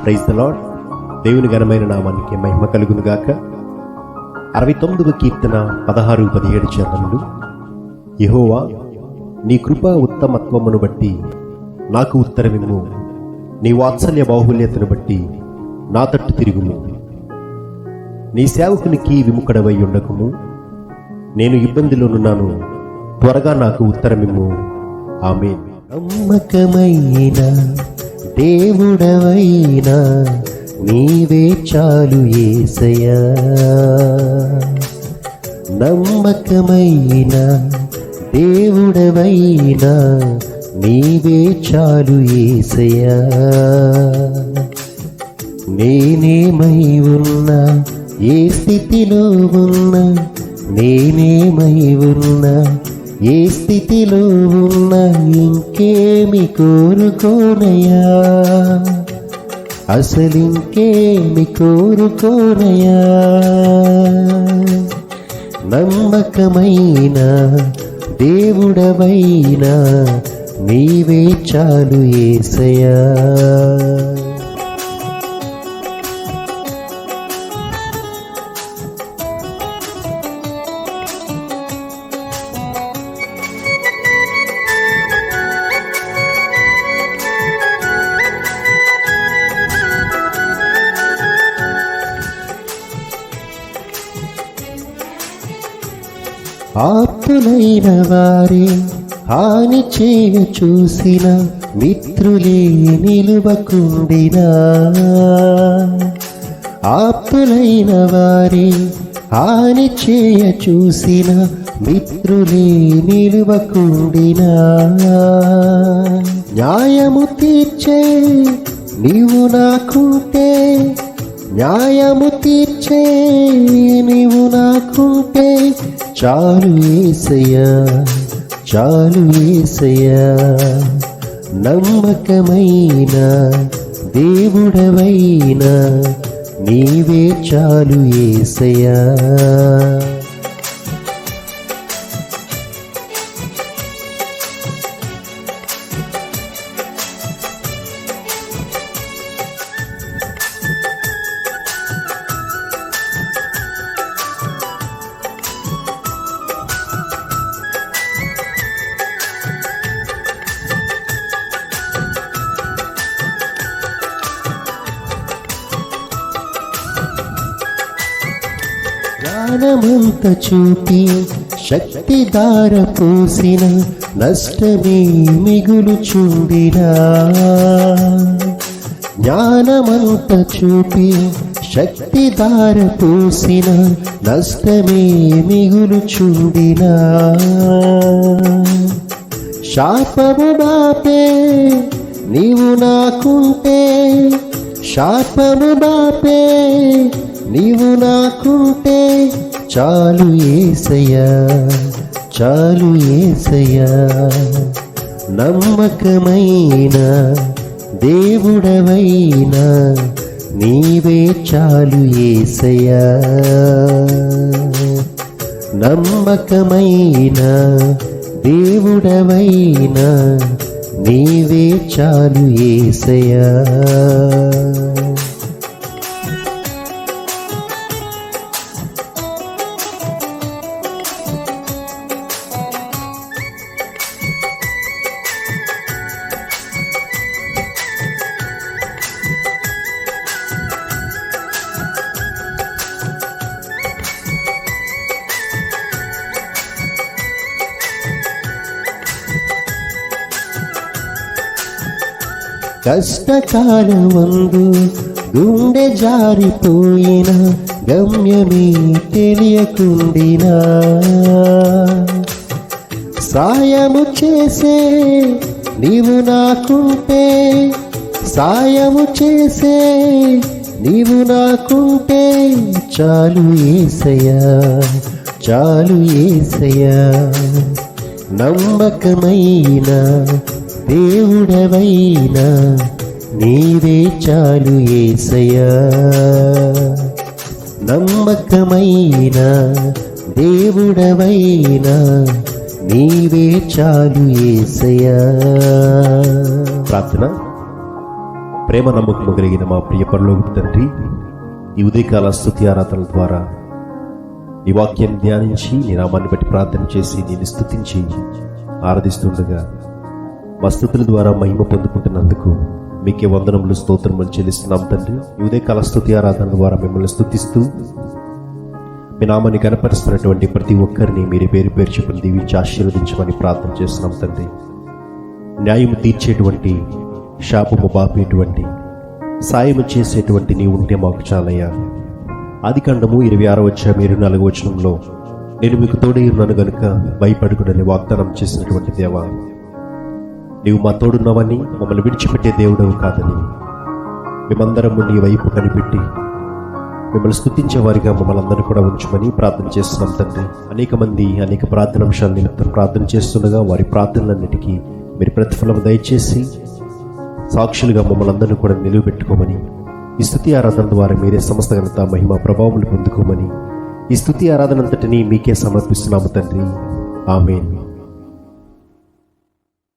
Praise the lord. దేవుని ఘనమైన నామానికి మహిమ కలుగును గాక. 69వ కీర్తన 16-17 చరణములు. యెహోవా, నీ కృపా ఉత్తమత్వమును బట్టి నాకు ఉత్తరమిమ్ము, నీ వాత్సల్య బాహుల్యతను బట్టి నా తట్టు తిరుగుము. నీ సేవకునికి విముఖుడవై ఉండకుము, నేను ఇబ్బందిలోనున్నాను, త్వరగా నాకు ఉత్తరమిమ్ము. ఆమేన్. నమ్మకమైన దేవుడవైనా నీవే చాలు యేసయ్యా. నమ్మకమైన దేవుడవైనా నీవే చాలు యేసయ్యా. నేనేమై ఉన్నా, ఏ స్థితిలో ఉన్నా, నేనేమై ఉన్నా, ఏ స్థితిలో ఉన్నా, ఇంకేమి కోరుకోనయ్యా, అసలింకేమి కోరుకోనయ్యా. నమ్మకమైన దేవుడవైనా నీవే చాలు యేసయ్యా. ఆప్తులైన వారే హాని చేయ చూసిన, మిత్రులే నిలువకుండినా. ఆప్తులైన వారే హాని చేయ చూసిన, మిత్రులే నిలువకుండినా. న్యాయము తీర్చే నీవు నాకుంటే, న్యాయము తీర్చే నీవు నాకుంటే, చాలు యేసయ్యా, చాలు యేసయ్యా. నమ్మకమైన దేవుడవైనా నీవే చాలు యేసయ్యా. జ్ఞానమంత చూపి శక్తి దార పోసిన, నష్టమే మిగులుచుండినా. జ్ఞానమంత చూపి శక్తి దార పోసిన, నష్టమే మిగులుచుండినా. శాపము బాపే నీవు నాకుంటే, శాపము బాపే నీవు నాకుంటే, చాలు యేసయ్యా, చాలు యేసయ్యా. నమ్మకమైన దేవుడవైనా నీవే చాలు యేసయ్యా. నమ్మకమైన దేవుడవైనా నీవే చాలు యేసయ్యా. కష్టకాలమందు గుండె జారిపోయిన, గమ్యమే తెలియకుండినా. సాయము చేసే నీవు నాకుంటే, సాయము చేసే నీవు నాకుంటే, చాలు యేసయ్యా, చాలు యేసయ్యా. నమ్మకమైన దేవుడవైనా నీవే చాలు యేసయ్యా. నమ్మకమైన దేవుడవైనా నీవే చాలు యేసయ్యా. ప్రార్థన. ప్రేమ నమ్మకము కలిగిన మా ప్రియ పరలోకపు తండ్రి, ఈ ఉదయకాల స్తుతి ఆరాధనల ద్వారా నీ వాక్యాన్ని ధ్యానించి నీ నామాన్ని బట్టి ప్రార్థన చేసి నేను స్తుతించి ఆరాధిస్తుండగా మా స్తుతుల ద్వారా మహిమ పొందుకుంటున్నందుకు మీకే వందనములు స్తోత్రములు చెల్లిస్తున్నాం తండ్రి. ఈ ఉదయకాల స్తుతి ఆరాధన ద్వారా మిమ్మల్ని స్తుతిస్తూ మీ నామాన్ని కనపరుస్తున్నటువంటి ప్రతి ఒక్కరిని మీరే పేరు పేరు చెప్పని దీవించి ఆశీర్వదించమని ప్రార్థన చేస్తున్నాం తండ్రి. న్యాయము తీర్చేటువంటి, శాపము బాపేటువంటి, సాయము చేసేటువంటి నీ ఉంటే మాకు చాలయ్యా. ఆదికాండము 26:24 నేను మీకు తోడై ఉన్నాను గనుక భయపడకుడని వాగ్దానం చేసినటువంటి దేవా, నీవు మా తోడున్నావని, మమ్మల్ని విడిచిపెట్టే దేవుడవు కాదని, మేమందరము నీ వైపు కనిపెట్టి మిమ్మల్ని స్తుతించే వారిగా మమ్మల్ని అందరూ కూడా ఉంచమని ప్రార్థన చేస్తున్నాం తండ్రి. అనేక మంది అనేక ప్రార్థనాంశాల నిమిత్తం ప్రార్థన చేస్తుండగా వారి ప్రార్థనలన్నిటికీ మీరు ప్రతిఫలం దయచేసి సాక్షులుగా మమ్మల్ని అందరినీ కూడా నిలువబెట్టుకోమని, ఈ స్తుతి ఆరాధన ద్వారా మీరే సమస్త ఘనత మహిమ ప్రభావములు పొందుకోమని, ఈ స్తుతి ఆరాధన అంతటినీ మీకే సమర్పిస్తున్నాము తండ్రి. ఆమేన్.